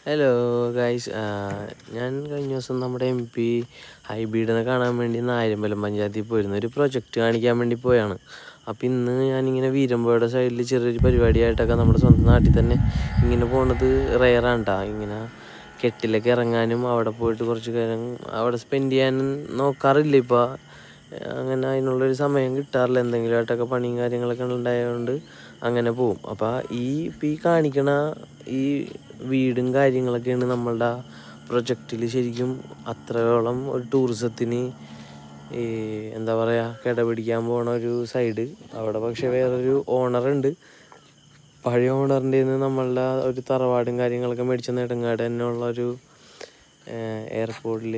Hello guys, ഞാൻ കഴിഞ്ഞ ദിവസം നമ്മുടെ MP ഹൈബീഡിനെ കാണാൻ വേണ്ടി നായരമ്പലം പഞ്ചായത്തിൽ പോയിരുന്നു. ഒരു പ്രൊജക്റ്റ് കാണിക്കാൻ വേണ്ടി പോയാണ്. അപ്പോൾ ഇന്ന് ഞാനിങ്ങനെ വീരമ്പുഴയുടെ സൈഡിൽ ചെറിയൊരു പരിപാടിയായിട്ടൊക്കെ നമ്മുടെ സ്വന്തം നാട്ടിൽ തന്നെ ഇങ്ങനെ പോണത് റെയറാണ് കേട്ടോ. ഇങ്ങനെ കെട്ടിലൊക്കെ ഇറങ്ങാനും അവിടെ പോയിട്ട് കുറച്ച് നേരം അവിടെ സ്പെൻഡ് ചെയ്യാനും നോക്കാറില്ല ഇപ്പോൾ. അങ്ങനെ അതിനുള്ളൊരു സമയം കിട്ടാറില്ല. എന്തെങ്കിലുമായിട്ടൊക്കെ പണിയും കാര്യങ്ങളൊക്കെ ഉണ്ടായതുകൊണ്ട് അങ്ങനെ പോവും. അപ്പോൾ ഈ കാണിക്കണ ഈ വീടും കാര്യങ്ങളൊക്കെയാണ് നമ്മളുടെ പ്രൊജക്റ്റിൽ ശരിക്കും അത്രയോളം ഒരു ടൂറിസത്തിന് എന്താ പറയുക കിടപിടിക്കാൻ പോണ ഒരു സൈഡ്. അവിടെ പക്ഷേ വേറൊരു ഓണറുണ്ട്. പഴയ ഓണറിൻ്റെ നിന്ന് നമ്മളുടെ ഒരു തറവാടും കാര്യങ്ങളൊക്കെ മേടിച്ച നെടുങ്ങാട് തന്നെ ഉള്ളൊരു എയർപോർട്ടിൽ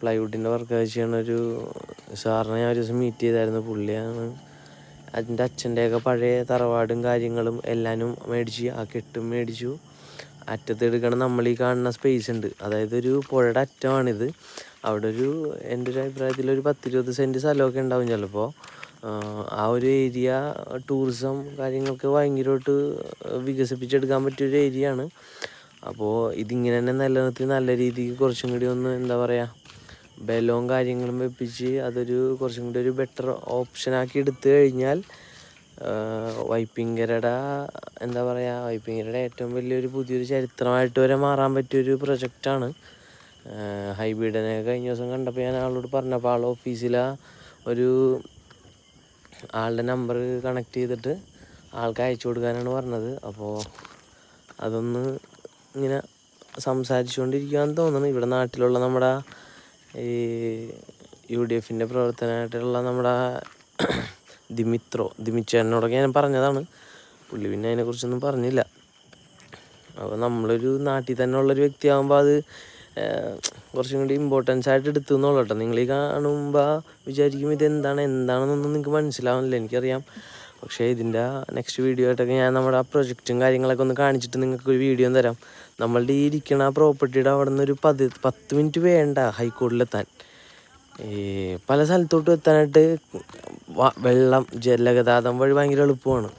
പ്ലൈവുഡിൻ്റെ വർക്ക് ചെയ്യണ ഒരു സാറിനെ ഞാൻ ഒരു ദിവസം മീറ്റ് ചെയ്തായിരുന്നു. പുള്ളിയാണ് അതിൻ്റെ അച്ഛൻ്റെയൊക്കെ പഴയ തറവാടും കാര്യങ്ങളും എല്ലാനും മേടിച്ച് ആ കെട്ടും മേടിച്ചു. അറ്റത്തെടുക്കണം നമ്മൾ ഈ കാണുന്ന സ്പേസ് ഉണ്ട്, അതായത് ഒരു പുഴയുടെ അറ്റമാണിത്. അവിടെ എൻ്റെ ഒരു അഭിപ്രായത്തിൽ ഒരു 10-20 സെൻറ്റ് സ്ഥലമൊക്കെ ഉണ്ടാവും ചിലപ്പോൾ. ആ ഒരു ഏരിയ ടൂറിസം കാര്യങ്ങൾക്ക് ഭയങ്കരമായിട്ട് വികസിപ്പിച്ചെടുക്കാൻ പറ്റിയൊരു ഏരിയ ആണ്. അപ്പോൾ ഇതിങ്ങനെ തന്നെ നിലനിർത്തി നല്ല രീതിക്ക് കുറച്ചും കൂടി ഒന്ന് എന്താ പറയുക ബലവും കാര്യങ്ങളും വെപ്പിച്ച് അതൊരു കുറച്ചും കൂടി ഒരു ബെറ്റർ ഓപ്ഷനാക്കി എടുത്തു കഴിഞ്ഞാൽ വൈപ്പിങ്കരയുടെ എന്താ പറയുക വൈപ്പിങ്കരയുടെ ഏറ്റവും വലിയൊരു പുതിയൊരു ചരിത്രമായിട്ട് വരെ മാറാൻ പറ്റിയൊരു പ്രൊജക്റ്റാണ്. ഹൈബീഡിനെ കഴിഞ്ഞ ദിവസം കണ്ടപ്പോൾ ഞാൻ ആളോട് പറഞ്ഞപ്പോൾ ആൾ ഓഫീസിലെ ഒരു ആളുടെ നമ്പർ കണക്ട് ചെയ്തിട്ട് ആൾക്ക് അയച്ചു കൊടുക്കാനാണ് പറഞ്ഞത്. അപ്പോൾ അതൊന്ന് ഇങ്ങനെ സംസാരിച്ചുകൊണ്ടിരിക്കുകയാണെന്ന് തോന്നുന്നു. ഇവിടെ നാട്ടിലുള്ള നമ്മുടെ ഈ UDFൻ്റെ പ്രവർത്തനമായിട്ടുള്ള നമ്മുടെ ദിമിച്ചേട്ടനോടൊക്കെ ഞാൻ പറഞ്ഞതാണ്. പുള്ളി പിന്നെ അതിനെക്കുറിച്ചൊന്നും പറഞ്ഞില്ല. അപ്പോൾ നമ്മളൊരു നാട്ടിൽ തന്നെ ഉള്ളൊരു വ്യക്തിയാകുമ്പോൾ അത് കുറച്ചും കൂടി ഇമ്പോർട്ടൻസ് ആയിട്ട് എടുത്തു എന്നുള്ളൂ കേട്ടോ. നിങ്ങൾ ഈ കാണുമ്പോൾ വിചാരിക്കും എന്താണെന്നൊന്നും നിങ്ങൾക്ക് മനസ്സിലാവുന്നില്ല, എനിക്കറിയാം. പക്ഷേ ഇതിൻ്റെ നെക്സ്റ്റ് വീഡിയോ ആയിട്ടൊക്കെ ഞാൻ നമ്മുടെ ആ പ്രൊജക്റ്റും കാര്യങ്ങളൊക്കെ ഒന്ന് കാണിച്ചിട്ട് നിങ്ങൾക്കൊരു വീഡിയോ തരാം. നമ്മളുടെ ഈ ഇരിക്കണ ആ പ്രോപ്പർട്ടിയുടെ അവിടെ നിന്ന് ഒരു 10 മിനിറ്റ് വേണ്ട ഹൈക്കോർട്ടിലെത്താൻ. പല സ്ഥലത്തോട്ടും എത്താനായിട്ട് വെള്ളം ജലഗതാഗതം വഴി ഭയങ്കര എളുപ്പമാണ്.